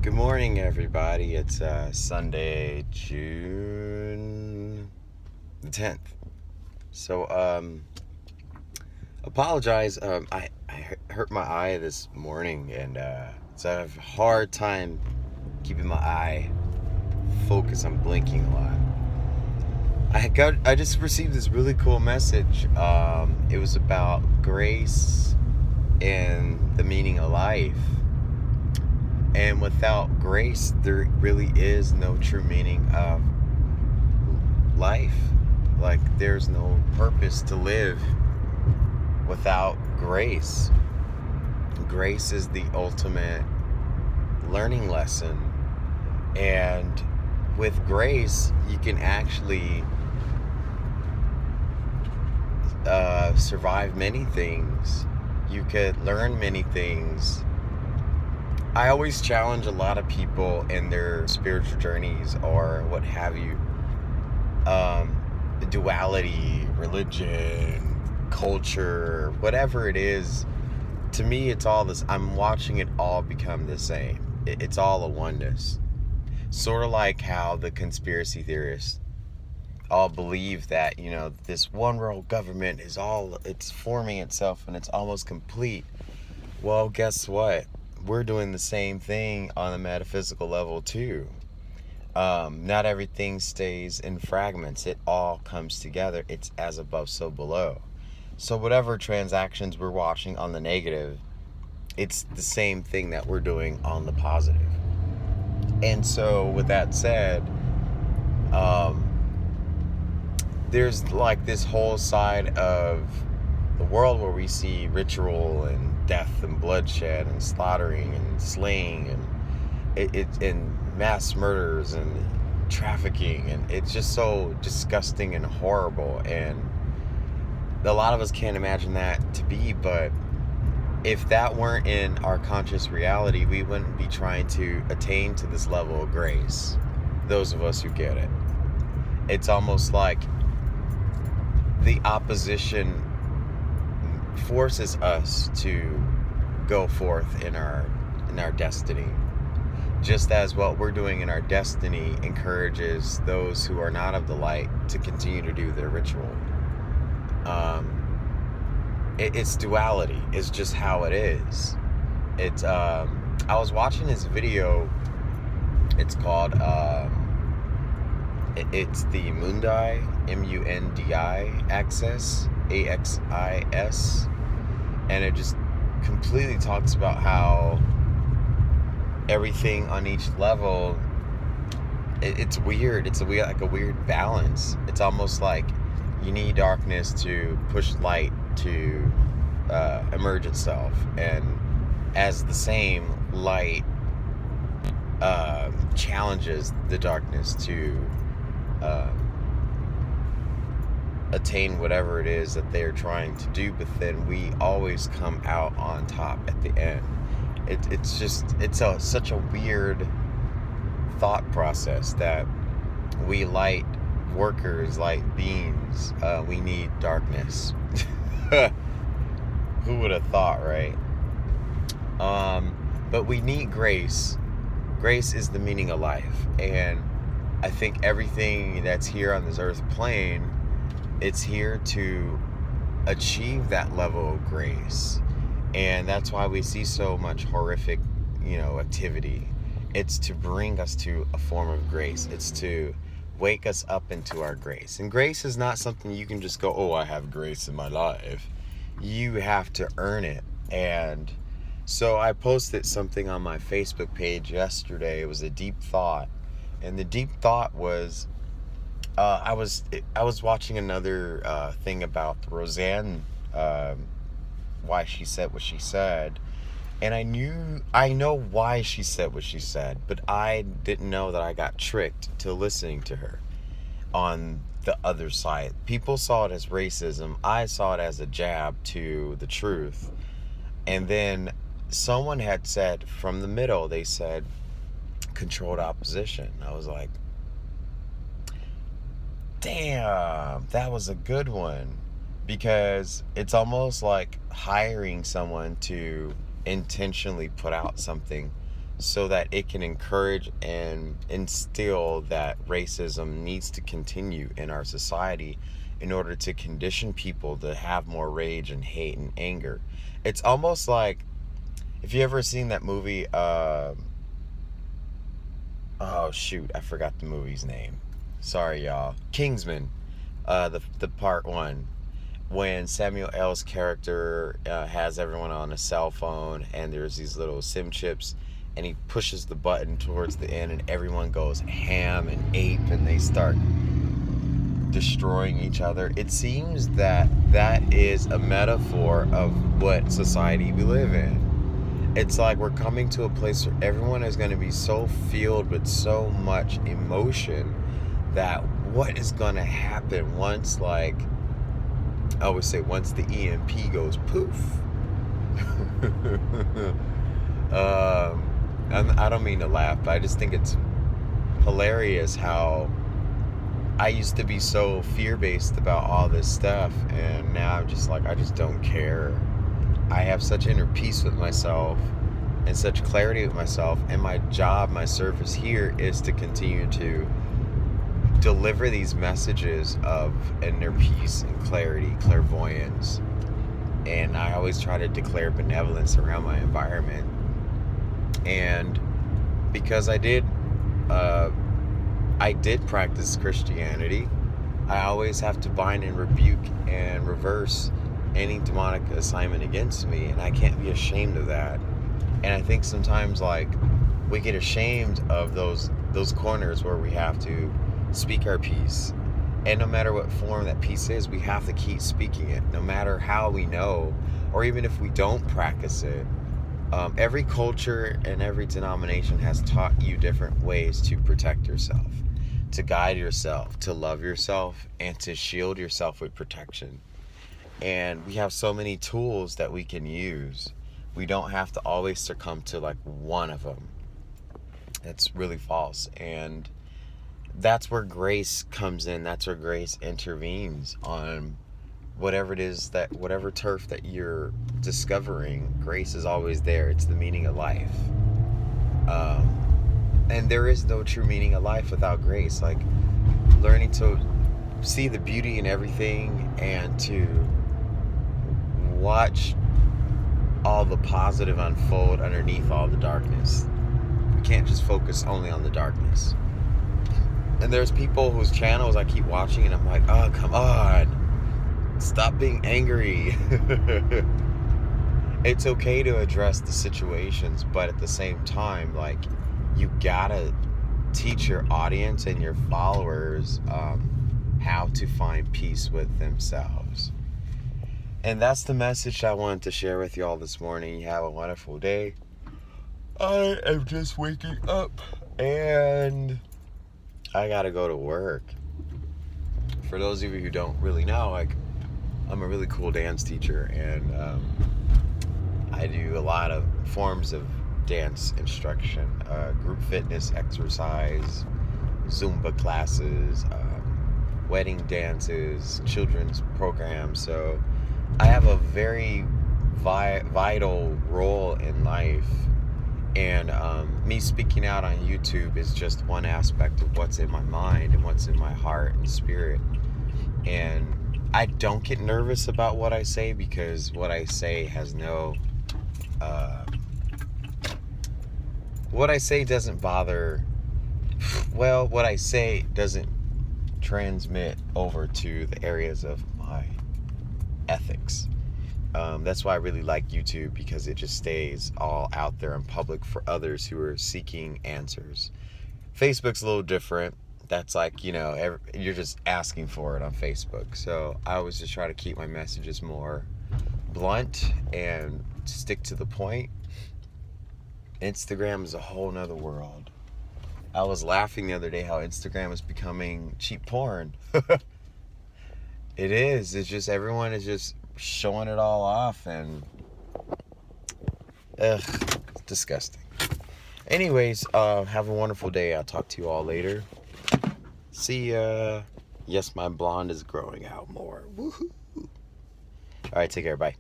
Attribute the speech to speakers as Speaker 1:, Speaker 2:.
Speaker 1: Good morning, everybody. It's Sunday, June the 10th. So, apologize. I hurt my eye this morning, and so I have a hard time keeping my eye focused. I'm blinking a lot. I just received this really cool message. It was about grace and the meaning of life. And without grace, there really is no true meaning of life. Like, there's no purpose to live without grace. Grace is the ultimate learning lesson. And with grace, you can actually survive many things. You could learn many things. I always challenge a lot of people in their spiritual journeys or what have you. Duality, religion, culture, whatever it is. To me, it's all this. I'm watching it all become the same. It's all a oneness. Sort of like how the conspiracy theorists all believe that, this one world government it's forming itself and it's almost complete. Well, guess what? We're doing the same thing on the metaphysical level too. Not everything stays in fragments. It all comes together. It's as above, so below. So whatever transactions we're watching on the negative, it's the same thing that we're doing on the positive. And so with that said, there's like this whole side of the world where we see ritual and death and bloodshed and slaughtering and slaying and mass murders and trafficking, and it's just so disgusting and horrible, and a lot of us can't imagine that to be. But if that weren't in our conscious reality, we wouldn't be trying to attain to this level of grace. Those of us who get it, it's almost like the opposition forces us to go forth in our destiny, just as what we're doing in our destiny encourages those who are not of the light to continue to do their ritual. It's duality. It's just how it is. It's I was watching this video. It's called it's the Mundi, Mundi Axis, AXIS, and it just completely talks about how everything on each level, it's weird. It's a weird balance. It's almost like you need darkness to push light to emerge itself, and as the same, light challenges the darkness to attain whatever it is that they're trying to do, but then we always come out on top at the end. It's such a weird thought process that we light workers, light beings, we need darkness. Who would have thought, right? But we need grace. Grace is the meaning of life, and I think everything that's here on this earth plane, it's here to achieve that level of grace. And that's why we see so much horrific, activity. It's to bring us to a form of grace. It's to wake us up into our grace. And grace is not something you can just go, oh, I have grace in my life. You have to earn it. And so I posted something on my Facebook page yesterday. It was a deep thought. And the deep thought was, I was watching another thing about Roseanne, why she said what she said, and I know why she said what she said, but I didn't know that I got tricked to listening to her on the other side. People saw it as racism. I saw it as a jab to the truth. And then someone had said from the middle, they said controlled opposition. I was like, damn, that was a good one, because it's almost like hiring someone to intentionally put out something so that it can encourage and instill that racism needs to continue in our society in order to condition people to have more rage and hate and anger. It's almost like, if you ever seen that movie, oh shoot, I forgot the movie's name. Sorry, y'all. Kingsman, the part one, when Samuel L's character has everyone on a cell phone, and there's these little SIM chips, and he pushes the button towards the end, and everyone goes ham and ape, and they start destroying each other. It seems that that is a metaphor of what society we live in. It's like we're coming to a place where everyone is going to be so filled with so much emotion that what is going to happen once, like, I always say, once the EMP goes poof. I don't mean to laugh, but I just think it's hilarious how I used to be so fear-based about all this stuff, and now I'm just like, I just don't care. I have such inner peace with myself and such clarity with myself, and my job, my service here is to continue to deliver these messages of inner peace and clarity, clairvoyance. And I always try to declare benevolence around my environment. And because I did practice Christianity, I always have to bind and rebuke and reverse any demonic assignment against me, and I can't be ashamed of that. And I think sometimes, like, we get ashamed of those corners where we have to speak our peace. And no matter what form that peace is, we have to keep speaking it, no matter how we know, or even if we don't practice it. Every culture and every denomination has taught you different ways to protect yourself, to guide yourself, to love yourself, and to shield yourself with protection. And we have so many tools that we can use. We don't have to always succumb to like one of them. That's really false. And that's where grace comes in. That's where grace intervenes on whatever it is, that whatever turf that you're discovering. Grace is always there. It's the meaning of life. And there is no true meaning of life without grace. Like, learning to see the beauty in everything and to watch all the positive unfold underneath all the darkness. We can't just focus only on the darkness. And there's people whose channels I keep watching and I'm like, oh, come on, stop being angry. It's okay to address the situations, but at the same time, like, you gotta teach your audience and your followers how to find peace with themselves. And that's the message I wanted to share with you all this morning. You have a wonderful day. I am just waking up and I gotta go to work. For those of you who don't really know, like, I'm a really cool dance teacher, and I do a lot of forms of dance instruction, group fitness, exercise, Zumba classes, wedding dances, children's programs. So I have a very vital role in life, and me speaking out on YouTube is just one aspect of what's in my mind and what's in my heart and spirit. And I don't get nervous about what I say, because what I say has no what I say doesn't bother, well, what I say doesn't transmit over to the areas of my ethics. That's why I really like YouTube, because it just stays all out there in public for others who are seeking answers. Facebook's a little different. That's like, you're just asking for it on Facebook. So I always just try to keep my messages more blunt and stick to the point. Instagram is a whole nother world. I was laughing the other day how Instagram is becoming cheap porn. It is. It's just, everyone is just showing it all off, and it's disgusting. Anyways, have a wonderful day. I'll talk to you all later. See ya. Yes, my blonde is growing out more. Woohoo. All right, take care. Bye.